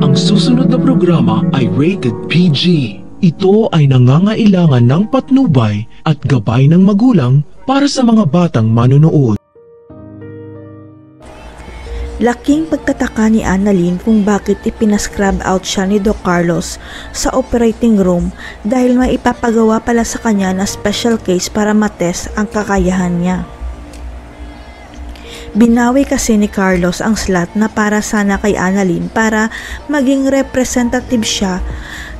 Ang susunod na programa ay rated PG. Ito ay nangangailangan ng patnubay at gabay ng magulang para sa mga batang manonood. Laking pagtataka ni Annalyn kung bakit ipinascrub out siya ni Doc Carlos sa operating room dahil may ipapagawa pala sa kanya na special case para matest ang kakayahan niya. Binawi kasi ni Carlos ang slot na para sana kay Annalyn para maging representative siya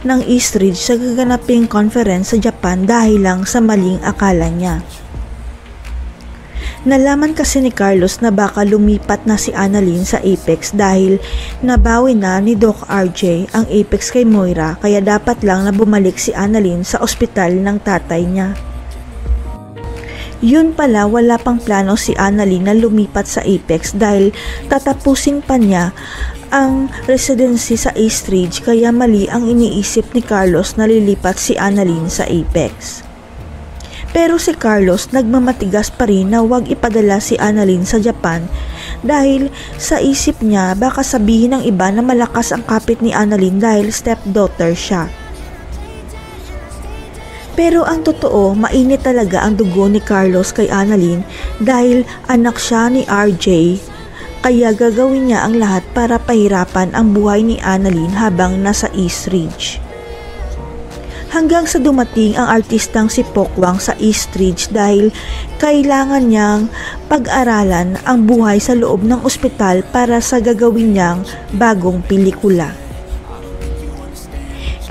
ng Eastridge sa gaganaping conference sa Japan dahil lang sa maling akala niya. Nalaman kasi ni Carlos na baka lumipat na si Annalyn sa Apex dahil nabawi na ni Doc RJ ang Apex kay Moira kaya dapat lang na bumalik si Annalyn sa ospital ng tatay niya. Yun pala wala pang plano si Annalyn na lumipat sa Apex dahil tatapusin pa niya ang residency sa Eastridge kaya mali ang iniisip ni Carlos na lilipat si Annalyn sa Apex. Pero si Carlos nagmamatigas pa rin na huwag ipadala si Annalyn sa Japan dahil sa isip niya baka sabihin ng iba na malakas ang kapit ni Annalyn dahil stepdaughter siya. Pero ang totoo, mainit talaga ang dugo ni Carlos kay Annalyn dahil anak siya ni RJ kaya gagawin niya ang lahat para pahirapan ang buhay ni Annalyn habang nasa Eastridge. Hanggang sa dumating ang artistang si Pokwang sa Eastridge dahil kailangan niyang pag-aralan ang buhay sa loob ng ospital para sa gagawin niyang bagong pelikula.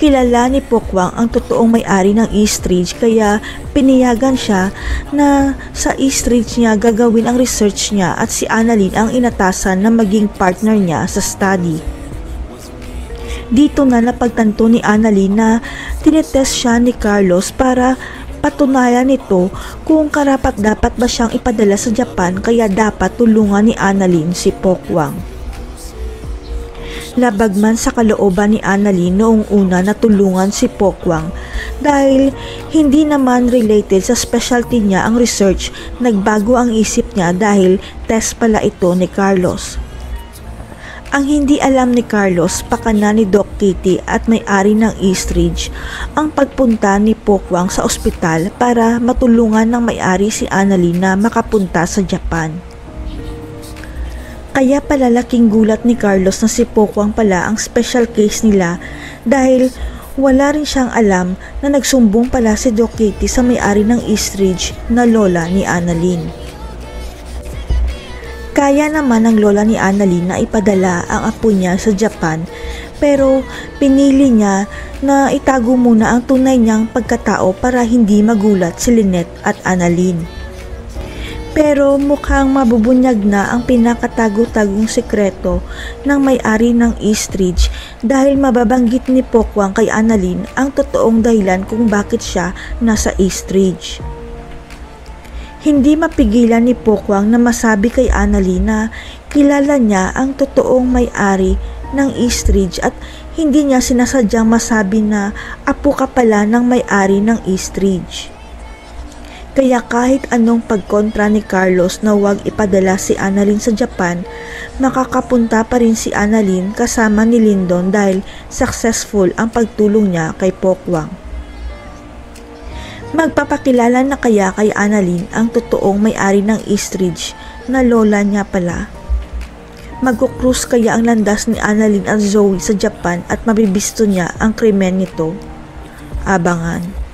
Kilala ni Pokwang ang totoong may-ari ng Eastridge kaya piniyagan siya na sa Eastridge niya gagawin ang research niya at si Annalyn ang inatasan na maging partner niya sa study. Dito na napagtanto ni Annalyn na tinetest siya ni Carlos para patunayan nito kung karapat-dapat ba siyang ipadala sa Japan kaya dapat tulungan ni Annalyn si Pokwang. Labag man sa kalooban ni Annalyn noong una na tulungan si Pokwang dahil hindi naman related sa specialty niya ang research, nagbago ang isip niya dahil test pala ito ni Carlos. Ang hindi alam ni Carlos, pakana ni Doc Kitty at may-ari ng Eastridge, ang pagpunta ni Pokwang sa ospital para matulungan ng may-ari si Annalyn na makapunta sa Japan. Kaya pala laking gulat ni Carlos na si Pokwang pala ang special case nila dahil wala rin siyang alam na nagsumbong pala si Doc Kitty sa may-ari ng Eastridge na lola ni Annalyn. Kaya naman ng lola ni Annalyn na ipadala ang apo niya sa Japan pero pinili niya na itago muna ang tunay niyang pagkatao para hindi magulat si Lynette at Annalyn. Pero mukhang mabubunyag na ang pinakatago-tagong sekreto ng may-ari ng Eastridge dahil mababanggit ni Pokwang kay Annalyn ang totoong dahilan kung bakit siya nasa Eastridge. Hindi mapigilan ni Pokwang na masabi kay Annalyn na kilala niya ang totoong may-ari ng Eastridge at hindi niya sinasadyang masabi na apo ka pala ng may-ari ng Eastridge. Kaya kahit anong pagkontra ni Carlos na huwag ipadala si Annalyn sa Japan, makakapunta pa rin si Annalyn kasama ni Lyndon dahil successful ang pagtulong niya kay Pokwang. Magpapakilala na kaya kay Annalyn ang totoong may-ari ng Eastridge na lola niya pala? Magkukrus kaya ang landas ni Annalyn at Zoe sa Japan at mabibisto niya ang krimen nito? Abangan.